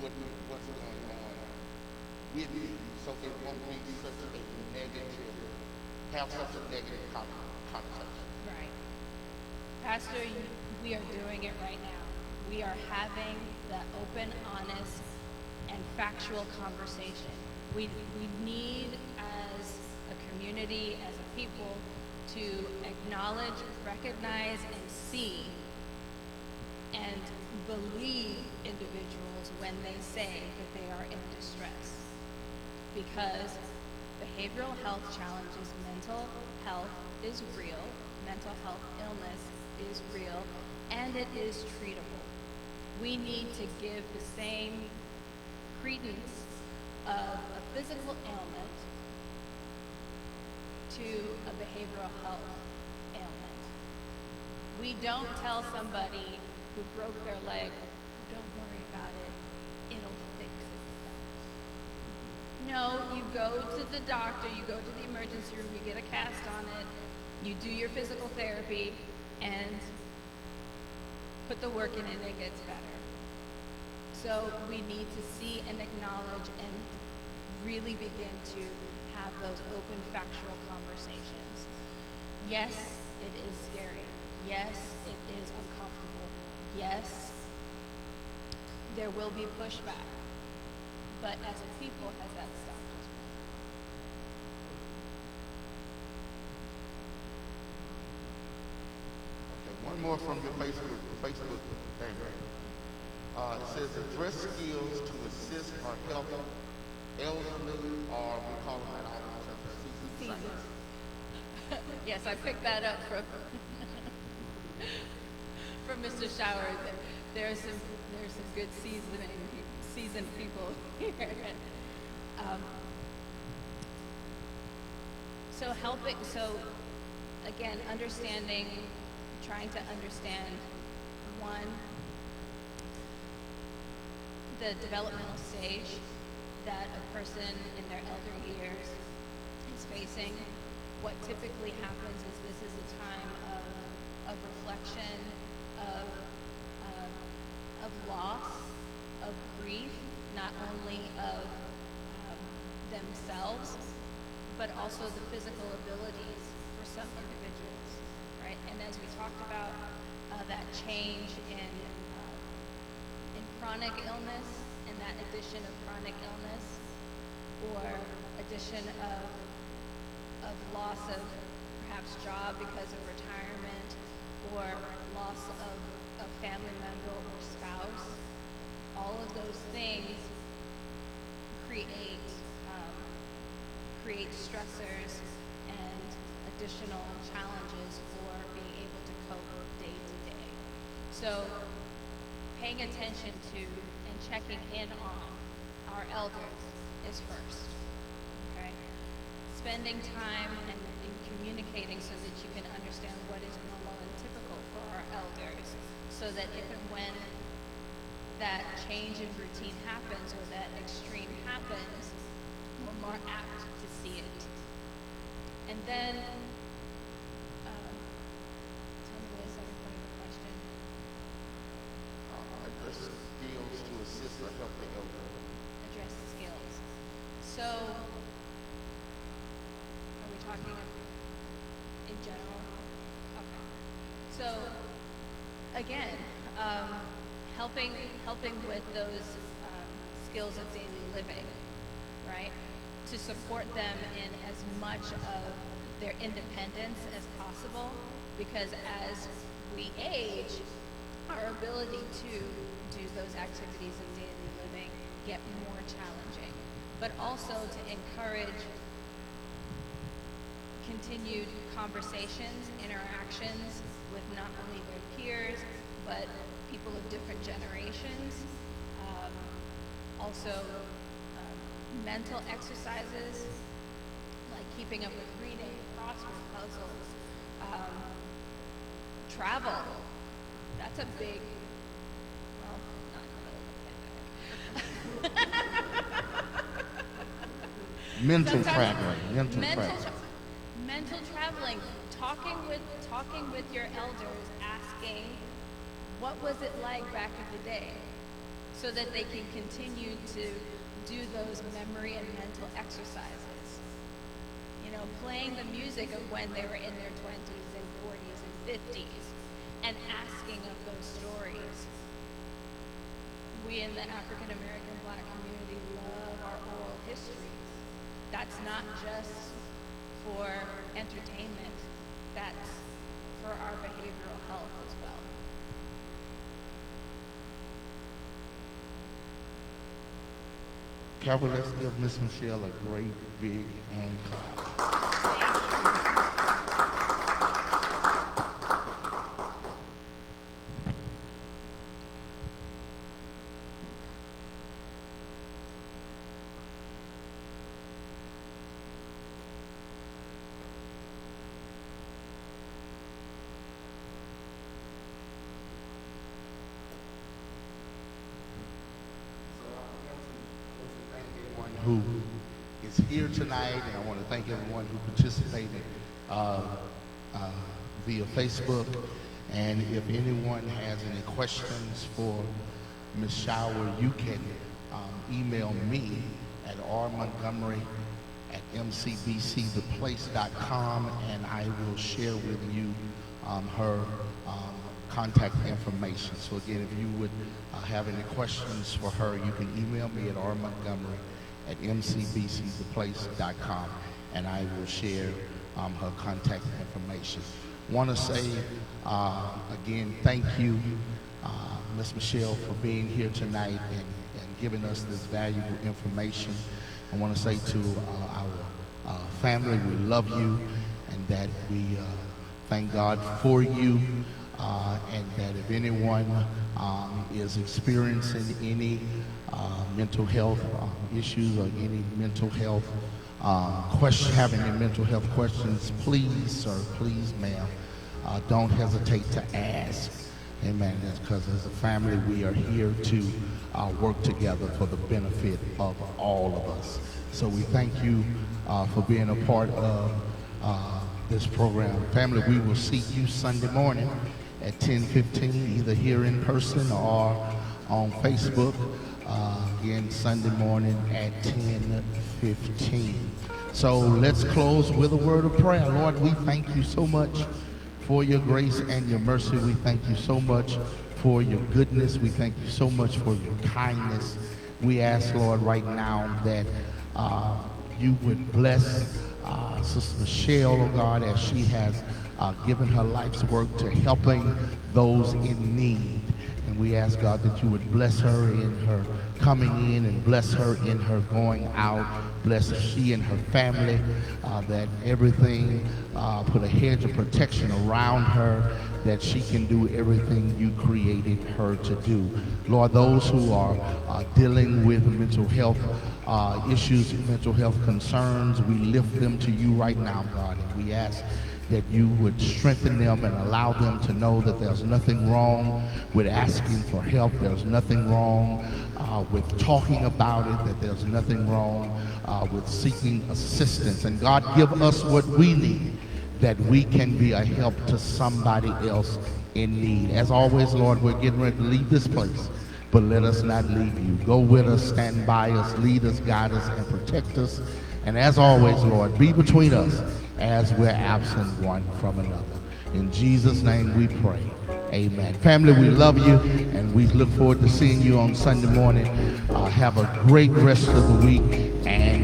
with what's going on with you, so it won't be such a negative, have such a negative connotation. Right. Pastor, we are doing it right now. We are having the open, honest, and factual conversation. We need, as a community, as a people, to acknowledge, recognize, and see and believe individuals when they say that they are in distress. Because behavioral health challenges, mental health is real, mental health illness is real, and it is treatable. We need to give the same credence of a physical ailment to a behavioral health ailment. We don't tell somebody who broke their leg, don't worry about it, it'll fix itself. No, you go to the doctor, you go to the emergency room, you get a cast on it, you do your physical therapy, and put the work in and it gets better. So we need to see and acknowledge and really begin to have those open, factual conversations. Yes, it is scary. Yes, it is uncomfortable. Yes, there will be pushback. But as a people, has that stopped us? Okay, one more from your Facebook thing. It says address skills to assist or help elderly, or we call them at our seasoned saints. Yes, I picked that up from Mr. Schauer. There's some good seasoned people here. So again, trying to understand, one, the developmental stage that a person in their elder years is facing. What typically happens is this is a time of reflection, of loss, of grief, not only of themselves, but also the physical abilities for some individuals, right? And as we talked about that change in chronic illness, and that addition of chronic illness, or addition of loss of perhaps job because of retirement, or loss of a family member or spouse, all of those things create stressors and additional challenges for being able to cope day to day. So paying attention to and checking in on our elders is first, okay? Spending time and communicating so that you can understand what is normal and typical for our elders, so that if and when that change in routine happens or that extreme happens, we're more apt to see it. And then, tell me the second part of the question. Address skills to assist or help the elderly. Address the skills. So, are we talking in general? Okay. So, again, helping with those skills of daily living, right? To support them in as much of their independence as possible, because as we age, our ability to do those activities of daily living get more challenging, but also to encourage continued conversations, interactions with not only their peers, but people of different generations. Also, mental exercises, like keeping up with reading, crossword puzzles, travel. That's a big, well, not in the middle of the pandemic. Mental Sometimes- traveling. mental traveling, talking with your elders, asking what was it like back in the day, so that they can continue to do those memory and mental exercises. You know, playing the music of when they were in their 20s and 40s and 50s, and asking of those stories. We in the African American Black community love our oral histories. That's not just for entertainment, that's for our behavioral health as well. Calvin, let's give Miss Michelle a great big hand clap. Who is here tonight, and I want to thank everyone who participated via Facebook. And if anyone has any questions for Ms. Schauer, you can email me at rmontgomery@mcbctheplace.com, and I will share with you her contact information. So again, if you would have any questions for her, you can email me at rmontgomery@mcbctheplace.com, and I will share her contact information. Want to say again, thank you, Ms. Michelle, for being here tonight and giving us this valuable information. I want to say to our family, we love you, and that we thank God for you, and that if anyone is experiencing any mental health issues or any mental health having any mental health questions, please, sir, please, ma'am, don't hesitate to ask. Amen. That's because as a family, we are here to work together for the benefit of all of us. So we thank you for being a part of this program. Family, we will see you Sunday morning at 10:15, either here in person or on Facebook. Again, Sunday morning at 10:15. So let's close with a word of prayer. Lord, we thank you so much for your grace and your mercy. We thank you so much for your goodness. We thank you so much for your kindness. We ask, Lord, right now that you would bless Sister Michelle, oh God, as she has given her life's work to helping those in need. And we ask, God, that you would bless her in her coming in and bless her in her going out. Bless she and her family, that everything, put a hedge of protection around her, that she can do everything you created her to do. Lord, those who are dealing with mental health issues, mental health concerns, we lift them to you right now, God, and we ask that you would strengthen them and allow them to know that there's nothing wrong with asking for help. There's nothing wrong with talking about it, that there's nothing wrong with seeking assistance. And God, give us what we need, that we can be a help to somebody else in need. As always, Lord, we're getting ready to leave this place, but let us not leave you. Go with us, stand by us, lead us, guide us, and protect us. And as always, Lord, be between us as we're absent one from another. In Jesus' name we pray. Amen. Family, we love you, and we look forward to seeing you on Sunday morning. Have a great rest of the week, and